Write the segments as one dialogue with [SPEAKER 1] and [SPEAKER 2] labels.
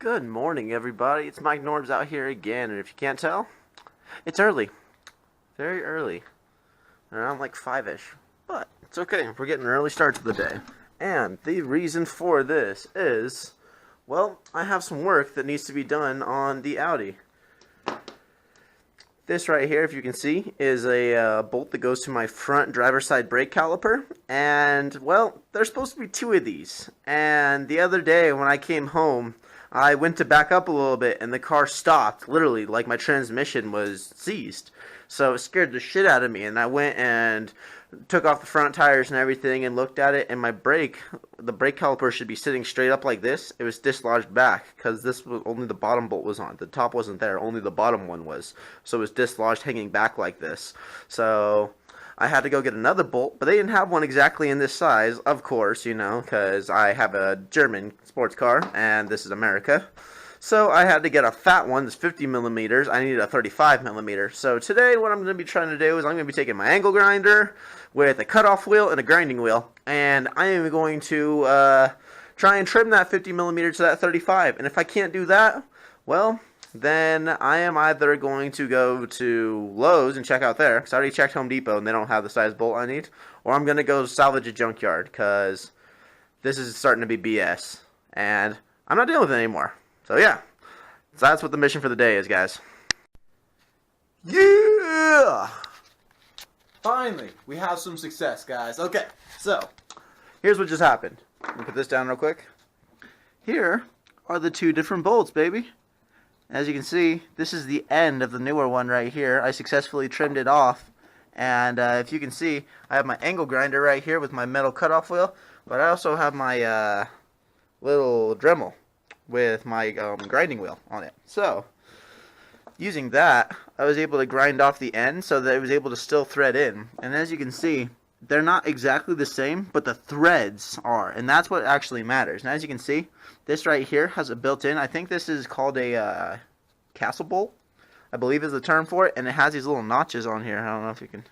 [SPEAKER 1] Good morning, everybody. It's Mike Norbs out here again, and if you can't tell, it's early. Very early. Around like 5-ish. But it's okay. We're getting an early start to the day. And the reason for this is, well, I have some work that needs to be done on the Audi. This right here, if you can see, is a bolt that goes to my front driver's side brake caliper. And, well, there's supposed to be 2 of these. And the other day when I came home, I went to back up a little bit and the car stopped, literally, like my transmission was seized. So it scared the shit out of me, and I went and took off the front tires and everything and looked at it, and the brake caliper should be sitting straight up like this. It was dislodged back because this was only the bottom bolt was on. The top wasn't there, only the bottom one was. So it was dislodged hanging back like this. So I had to go get another bolt, but they didn't have one exactly in this size, of course, you know, because I have a German sports car, and this is America. So I had to get a fat one that's 50 millimeters. I needed a 35 millimeter. So today what I'm going to be trying to do is I'm going to be taking my angle grinder with a cutoff wheel and a grinding wheel, and I am going to try and trim that 50 millimeter to that 35. And if I can't do that, well, then I am either going to go to Lowe's and check out there, because I already checked Home Depot and they don't have the size bolt I need, or I'm going to go salvage a junkyard, because this is starting to be BS, and I'm not dealing with it anymore. So yeah, so that's what the mission for the day is, guys. Yeah! Finally, we have some success, guys. Okay, so here's what just happened. Let me put this down real quick. Here are the 2 different bolts, baby. As you can see, this is the end of the newer one right here. I successfully trimmed it off. And if you can see, I have my angle grinder right here with my metal cutoff wheel. But I also have my little Dremel with my grinding wheel on it. So, using that, I was able to grind off the end so that it was able to still thread in. And as you can see, they're not exactly the same, but the threads are. And that's what actually matters. And as you can see, this right here has a built-in, I think this is called a castle bolt, I believe is the term for it. And it has these little notches on here. I don't know if you can...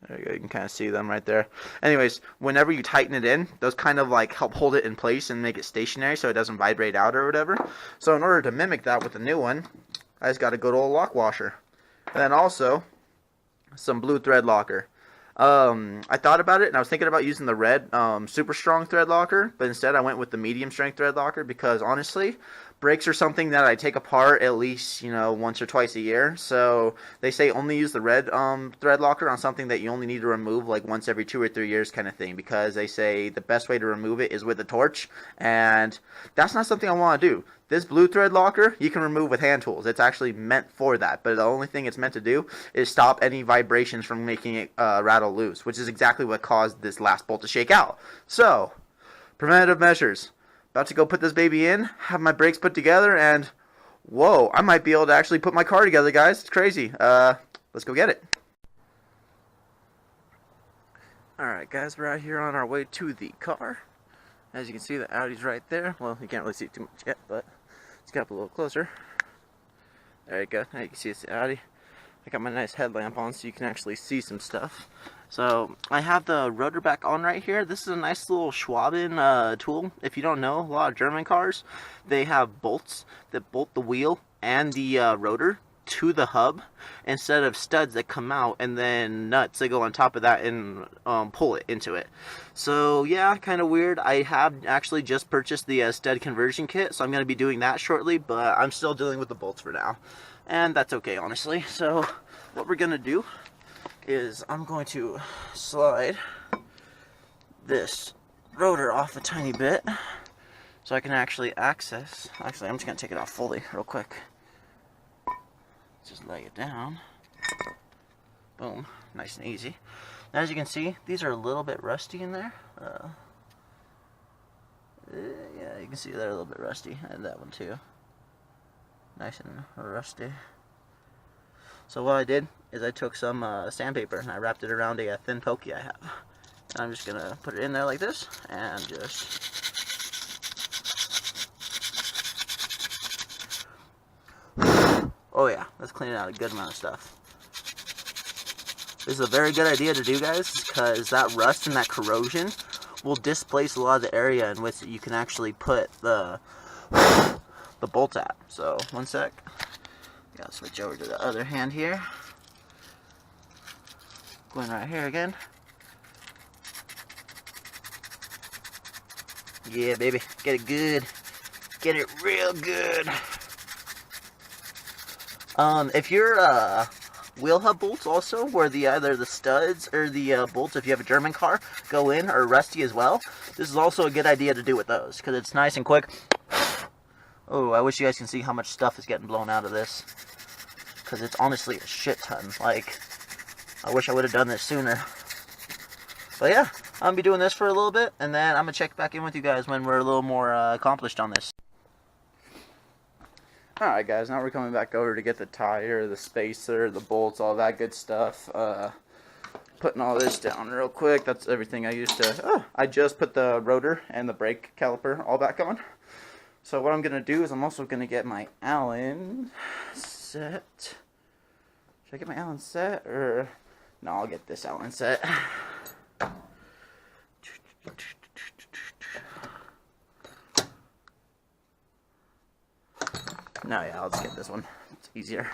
[SPEAKER 1] There you go, you can kind of see them right there. Anyways, whenever you tighten it in, those kind of like help hold it in place and make it stationary so it doesn't vibrate out or whatever. So in order to mimic that with the new one, I just got a good old lock washer. And then also, some blue thread locker. I thought about it and I was thinking about using the red super strong thread locker, but instead I went with the medium strength thread locker because honestly, brakes are something that I take apart at least, you know, once or twice a year. So they say only use the red thread locker on something that you only need to remove like once every 2 or 3 years kind of thing, because they say the best way to remove it is with a torch, and that's not something I want to do. This blue thread locker, you can remove with hand tools. It's actually meant for that, but the only thing it's meant to do is stop any vibrations from making it rattle loose, which is exactly what caused this last bolt to shake out. So, preventative measures. About to go put this baby in, have my brakes put together, and whoa, I might be able to actually put my car together, guys. It's crazy. Let's go get it. Alright, guys, we're out here on our way to the car. As you can see, the Audi's right there. Well, you can't really see it too much yet, but let's get up a little closer. There you go. Now you can see it's the Audi. I got my nice headlamp on so you can actually see some stuff. So, I have the rotor back on right here. This is a nice little Schwaben tool. If you don't know, a lot of German cars, they have bolts that bolt the wheel and the rotor to the hub instead of studs that come out and then nuts that go on top of that and pull it into it. So yeah, kind of weird. I have actually just purchased the stud conversion kit, so I'm going to be doing that shortly, but I'm still dealing with the bolts for now, and that's okay, honestly. So what we're going to do is I'm going to slide this rotor off a tiny bit so I can actually access. Actually, I'm just going to take it off fully real quick. Just lay it down. Boom. Nice and easy. As you can see, these are a little bit rusty in there. Yeah, you can see they're a little bit rusty. And that one too. Nice and rusty. So what I did is I took some sandpaper and I wrapped it around a thin pokey I have. And I'm just going to put it in there like this and just... Oh yeah, that's cleaning out a good amount of stuff. This is a very good idea to do, guys, because that rust and that corrosion will displace a lot of the area in which you can actually put the bolt at. So, one sec. Gotta switch over to the other hand here. Going right here again. Yeah, baby. Get it good. Get it real good. If your wheel hub bolts also, where either the studs or the bolts, if you have a German car, go in, are rusty as well, this is also a good idea to do with those, because it's nice and quick. Oh, I wish you guys can see how much stuff is getting blown out of this, because it's honestly a shit ton. Like, I wish I would have done this sooner. But yeah, I'm going to be doing this for a little bit, and then I'm going to check back in with you guys when we're a little more accomplished on this. Alright guys, now we're coming back over to get the tire, the spacer, the bolts, all that good stuff. Putting all this down real quick. That's everything I used to... Oh, I just put the rotor and the brake caliper all back on. So what I'm going to do is I'm also going to get my Allen set. Should I get my Allen set? Or... No, I'll get this Allen set. No, yeah, I'll just get this one. It's easier.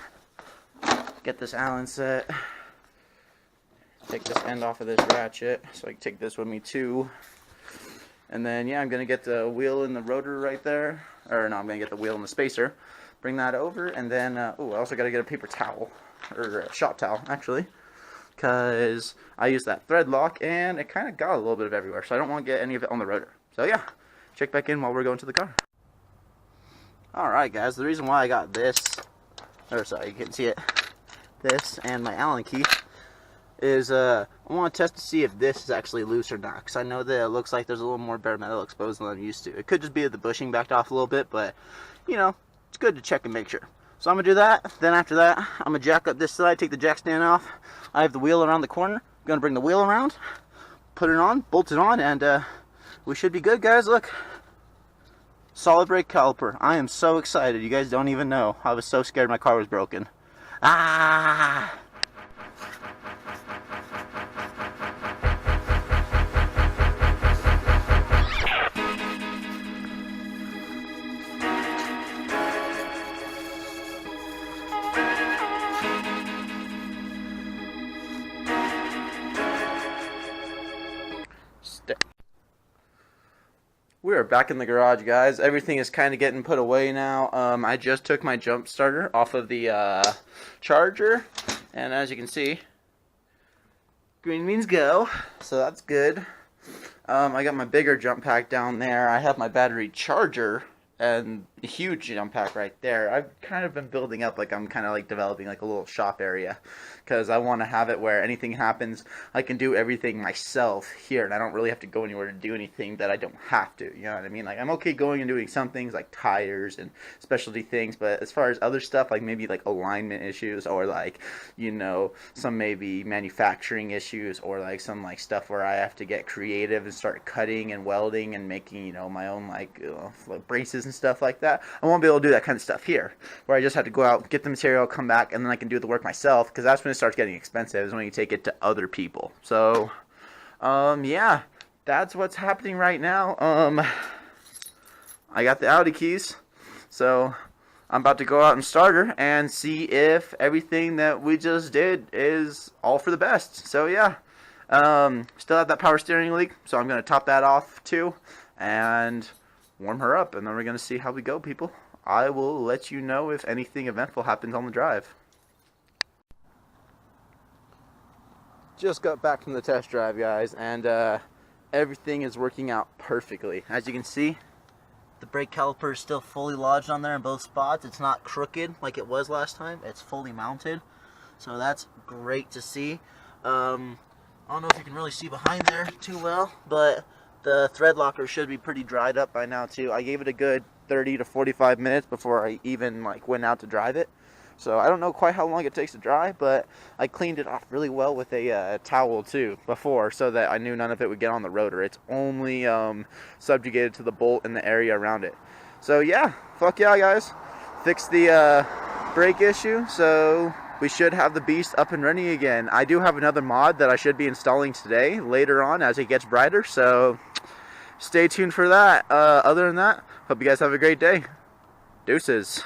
[SPEAKER 1] Get this Allen set. Take this end off of this ratchet, so I can take this with me too. And then, yeah, I'm going to get the wheel and the rotor right there. Or, no, I'm going to get the wheel and the spacer. Bring that over, and then, oh, I also got to get a paper towel. Or a shop towel, actually. Because I used that thread lock, and it kind of got a little bit of everywhere. So I don't want to get any of it on the rotor. So, yeah, check back in while we're going to the car. Alright guys, the reason why I got this, or sorry, you can't see it, this and my Allen key, is I want to test to see if this is actually loose or not, because I know that it looks like there's a little more bare metal exposed than I'm used to. It could just be that the bushing backed off a little bit, but, you know, it's good to check and make sure. So I'm going to do that. Then after that, I'm going to jack up this side, take the jack stand off. I have the wheel around the corner. I'm going to bring the wheel around, put it on, bolt it on, and we should be good, guys. Look. Solid brake caliper. I am so excited. You guys don't even know. I was so scared my car was broken. Ah! We are back in the garage, guys. Everything is kind of getting put away now. I just took my jump starter off of the charger, and as you can see, green means go, so that's good. I got my bigger jump pack down there. I have my battery charger and a huge jump pack right there. I've kind of been building up, like I'm kind of like developing like a little shop area, because I want to have it where anything happens, I can do everything myself here, and I don't really have to go anywhere to do anything that I don't have to, you know what I mean? Like, I'm okay going and doing some things like tires and specialty things, but as far as other stuff, like maybe like alignment issues, or like, you know, some maybe manufacturing issues, or like some like stuff where I have to get creative and start cutting and welding and making, you know, my own like braces and stuff like that, I won't be able to do that kind of stuff here, where I just have to go out, get the material, come back, and then I can do the work myself, because that's when it starts getting expensive, is when you take it to other people. So, yeah, that's what's happening right now. I got the Audi keys, so I'm about to go out and start her and see if everything that we just did is all for the best. So, yeah, still have that power steering leak, so I'm going to top that off too, and warm her up, and then we're going to see how we go, people. I will let you know if anything eventful happens on the drive. Just got back from the test drive, guys, and everything is working out perfectly. As you can see, the brake caliper is still fully lodged on there in both spots. It's not crooked like it was last time. It's fully mounted, so that's great to see. I don't know if you can really see behind there too well, but the thread locker should be pretty dried up by now too. I gave it a good 30 to 45 minutes before I even like went out to drive it. So I don't know quite how long it takes to dry, but I cleaned it off really well with a towel too before, so that I knew none of it would get on the rotor. It's only subjugated to the bolt and the area around it. So yeah, fuck yeah, guys. Fixed the brake issue, so we should have the beast up and running again. I do have another mod that I should be installing today, later on, as it gets brighter, so stay tuned for that. Other than that, hope you guys have a great day. Deuces.